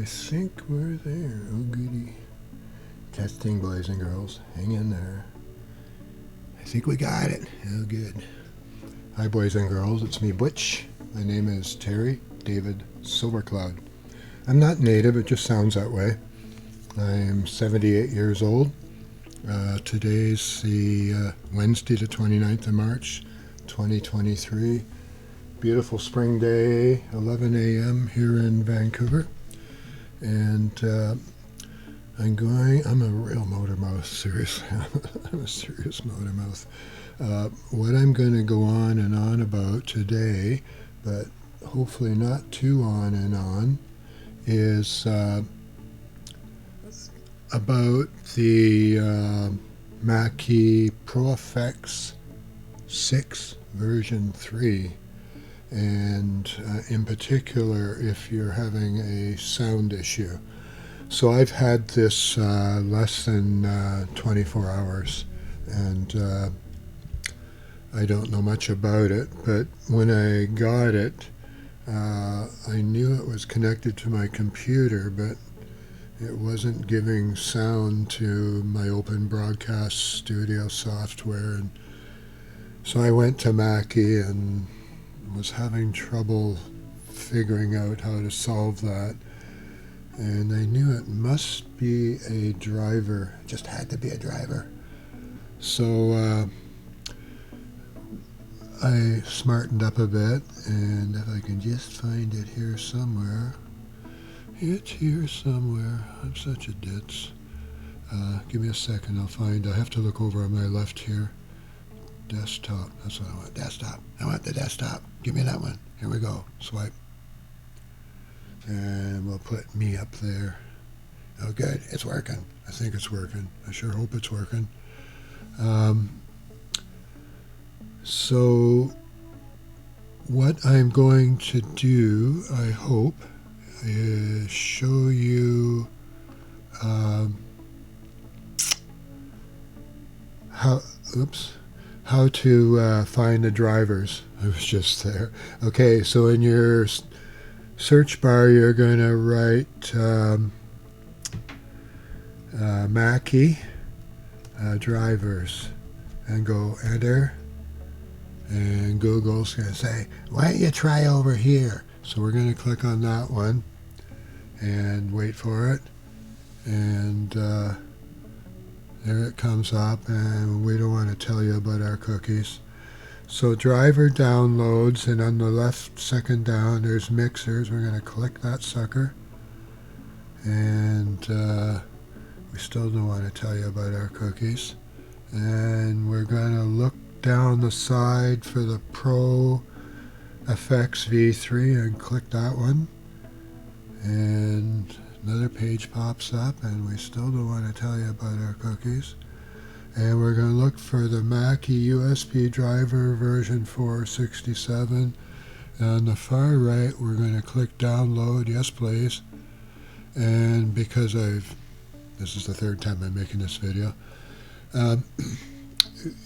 I think we're there. Oh goody. Testing, boys and girls. Hang in there. I think we got it. Oh good. Hi boys and girls, it's me Butch. My name is Terry David Silvercloud. I'm not native, it just sounds that way. I am 78 years old. Today's the Wednesday the 29th of March 2023. Beautiful spring day, 11 a.m. here in Vancouver. And I'm a real motor mouth, seriously. I'm a serious motor mouth. What I'm going to go on and on about today, but hopefully not too on and on, is about the Mackie Profx6 version 3. And in particular, if you're having a sound issue. So I've had this less than 24 hours, and I don't know much about it, but when I got it, I knew it was connected to my computer, but it wasn't giving sound to my open broadcast studio software. And so I went to Mackie and was having trouble figuring out how to solve that. And I knew it must be a driver. It just had to be a driver. So I smartened up a bit, and if I can just find it here somewhere. It's here somewhere. I'm such a ditz. Give me a second, I have to look over on my left here. Desktop, that's what I want, desktop. I want the desktop. Give me that one. Here we go, swipe. And we'll put me up there. Oh good, it's working. I think it's working. I sure hope it's working. So what I'm going to do, I hope, is show you how to find the drivers. I was just there. Okay, so in your search bar, you're going to write Mackie drivers and go enter, and Google's going to say, why don't you try over here? So we're going to click on that one and wait for it, and there it comes up, and we don't want to tell you about our cookies. So driver downloads, and on the left second down there's mixers. We're going to click that sucker, and we still don't want to tell you about our cookies. And we're going to look down the side for the Pro FX V3 and click that one, and another page pops up, and we still don't want to tell you about our cookies. And we're going to look for the Mackie USB driver version 467. And on the far right, we're going to click download, yes please. And because this is the third time I'm making this video,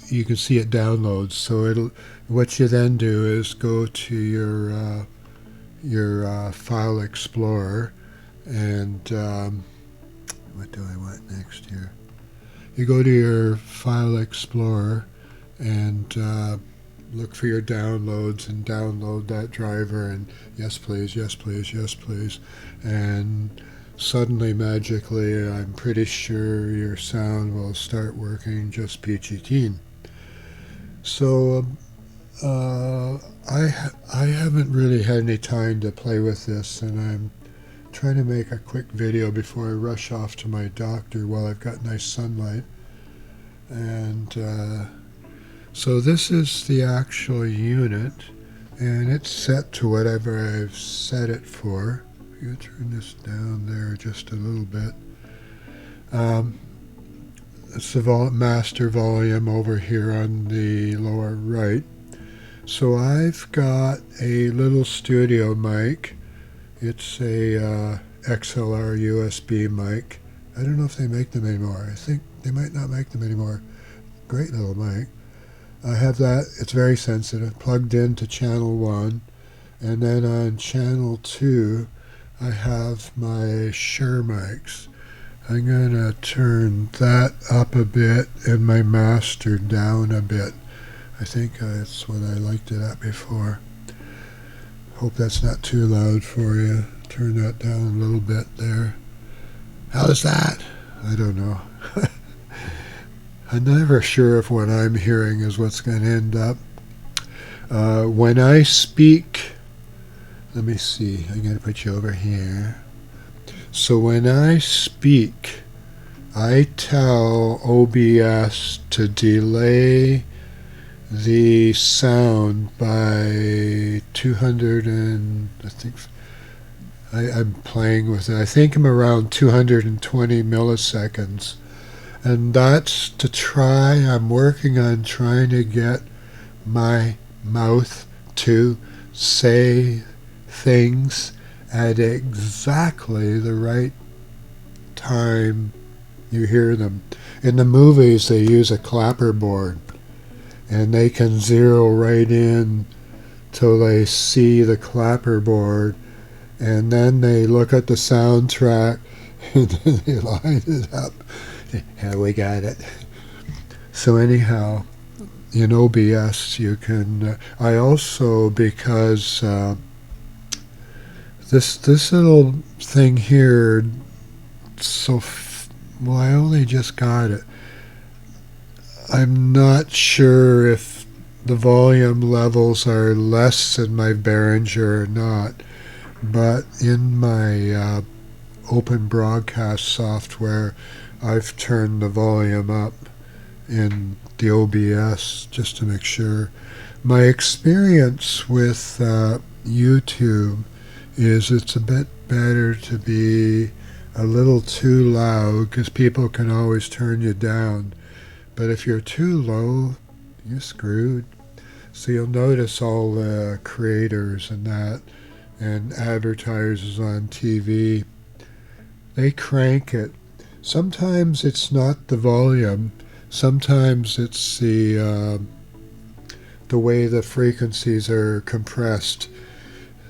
you can see it downloads. So what you then do is go to your File Explorer, and what do I want next here? You go to your File Explorer and look for your downloads and download that driver, and yes please, yes please, yes please, and suddenly magically I'm pretty sure your sound will start working just peachy keen. So I haven't really had any time to play with this, and I'm trying to make a quick video before I rush off to my doctor while I've got nice sunlight. And so this is the actual unit, and it's set to whatever I've set it for. You turn this down there just a little bit. It's the master volume over here on the lower right. So I've got a little studio mic. It's a XLR USB mic. I don't know if they make them anymore. I think they might not make them anymore. Great little mic. I have that. It's very sensitive. Plugged into channel 1. And then on channel 2, I have my Shure mics. I'm going to turn that up a bit and my master down a bit. I think that's what I liked it at before. Hope that's not too loud for you. Turn that down a little bit there. How's that? I don't know. I'm never sure if what I'm hearing is what's going to end up. When I speak, let me see, I'm going to put you over here. So when I speak, I tell OBS to delay the sound by 200 and I think I'm playing with it. I think I'm around 220 milliseconds. And that's to try, I'm working on trying to get my mouth to say things at exactly the right time you hear them. In the movies, they use a clapperboard, and they can zero right in till they see the clapperboard, and then they look at the soundtrack, and then they line it up. Yeah, we got it. So anyhow, in OBS you can, I also, because this little thing here, well, I only just got it. I'm not sure if the volume levels are less than my Behringer or not, but in my open broadcast software, I've turned the volume up in the OBS just to make sure. My experience with YouTube is it's a bit better to be a little too loud because people can always turn you down. But if you're too low, you're screwed. So you'll notice all the creators and that and advertisers on TV, they crank it. Sometimes it's not the volume. Sometimes it's the way the frequencies are compressed.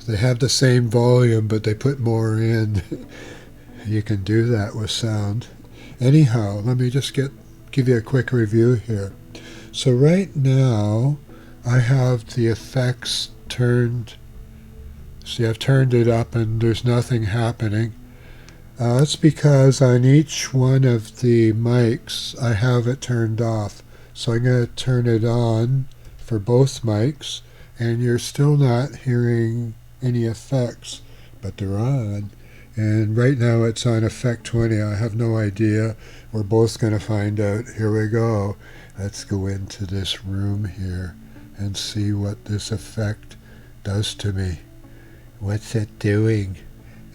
They have the same volume, but they put more in. You can do that with sound. Anyhow, let me just give you a quick review here. So right now, I have the effects turned. See, I've turned it up and there's nothing happening. That's because on each one of the mics, I have it turned off. So I'm going to turn it on for both mics, and you're still not hearing any effects, but they're on. And right now it's on effect 20. I have no idea. We're both going to find out. Here we go. Let's go into this room here and see what this effect does to me. What's it doing?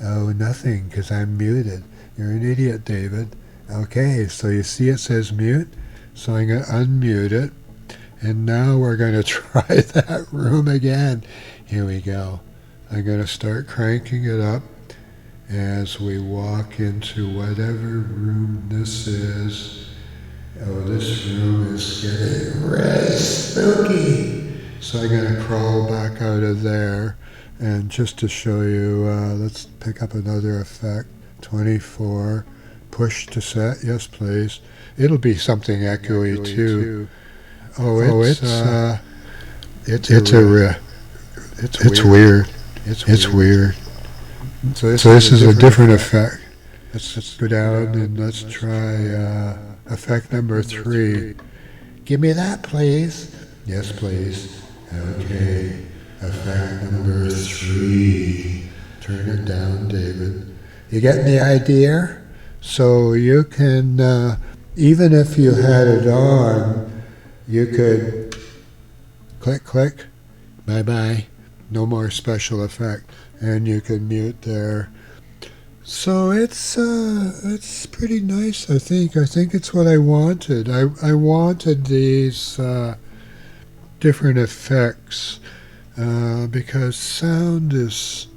Oh, nothing, because I'm muted. You're an idiot, David. Okay, so you see it says mute. So I'm going to unmute it. And now we're going to try that room again. Here we go. I'm going to start cranking it up as we walk into whatever room this is. Oh, this room is getting really spooky. So I'm going to crawl back out of there. And just to show you, let's pick up another effect. 24. Push to set. Yes, please. It'll be something echoey too. Oh, it's weird. It's weird. So this is a different effect. Let's go down and let's try effect number 3. Give me that, please. Yes, please. Okay. Effect number 3. Turn it down, David. You getting the idea? So you can, even if you had it on, you could click, click, bye-bye, no more special effect, and you can mute there. So it's pretty nice, I think. I think it's what I wanted. I wanted these different effects because sound is...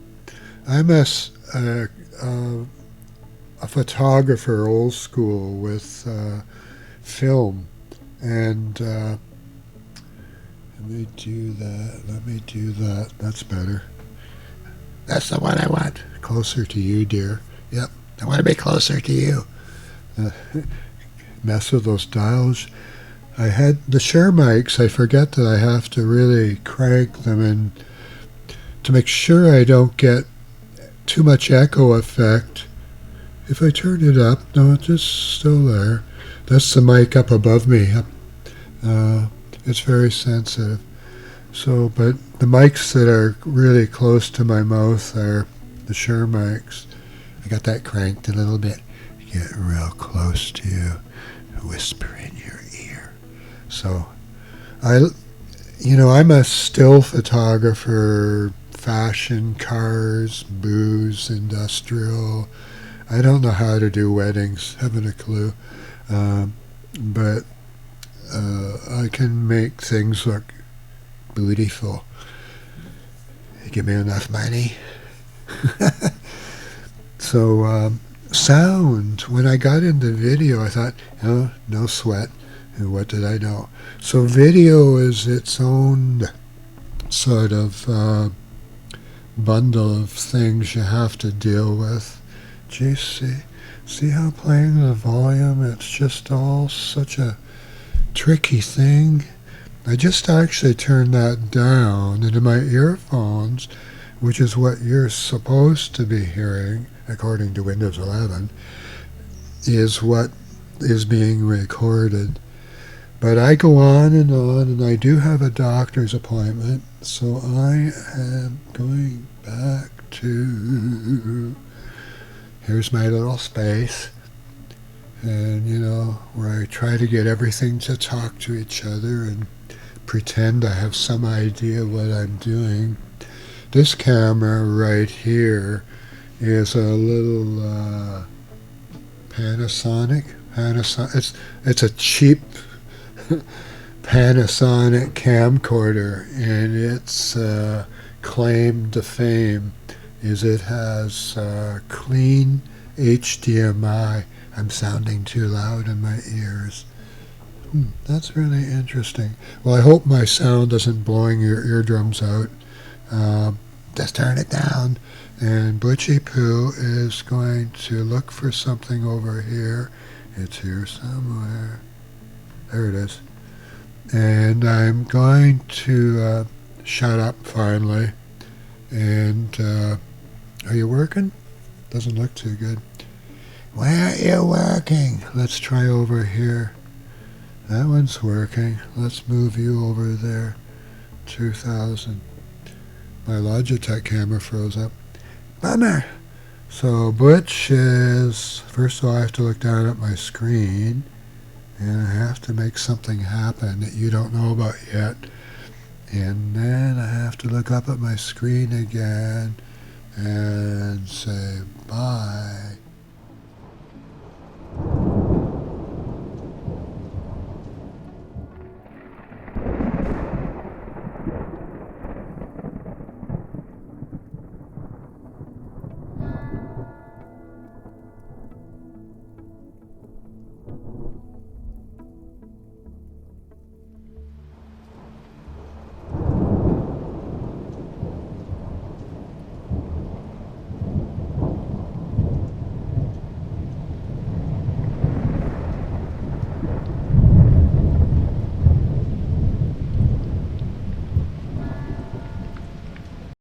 I'm a photographer, old school, with film. And let me do that. That's better. That's the one I want. Closer to you, dear. Yep, I want to be closer to you. Mess with those dials. I had the Shure mics. I forget that I have to really crank them and to make sure I don't get too much echo effect. If I turn it up, no, it's just still there. That's the mic up above me. It's very sensitive. So, but the mics that are really close to my mouth are the Shure mics. I got that cranked a little bit. Get real close to you, whisper in your ear. So, I'm a still photographer, fashion, cars, booze, industrial. I don't know how to do weddings, haven't a clue. But I can make things look beautiful. You give me enough money. So, sound. When I got into video, I thought, oh, no sweat. And what did I know? So video is its own sort of bundle of things you have to deal with. Gee, see how playing the volume, it's just all such a tricky thing. I just actually turned that down into my earphones, which is what you're supposed to be hearing, according to Windows 11, is what is being recorded. But I go on, and I do have a doctor's appointment, so I am going back to... Here's my little space, and, where I try to get everything to talk to each other and pretend I have some idea what I'm doing. This camera right here is a little Panasonic. It's a cheap Panasonic camcorder, and its claim to fame is it has clean HDMI. I'm sounding too loud in my ears. That's really interesting. Well, I hope my sound isn't blowing your eardrums out. Just turn it down. And Butchie Poo is going to look for something over here. It's here somewhere. There it is. And I'm going to shut up finally. And are you working? Doesn't look too good. Why aren't you working? Let's try over here. That one's working. Let's move you over there. 2000. My Logitech camera froze up. Bummer. So Butch is... First of all, I have to look down at my screen. And I have to make something happen that you don't know about yet. And then I have to look up at my screen again and say bye.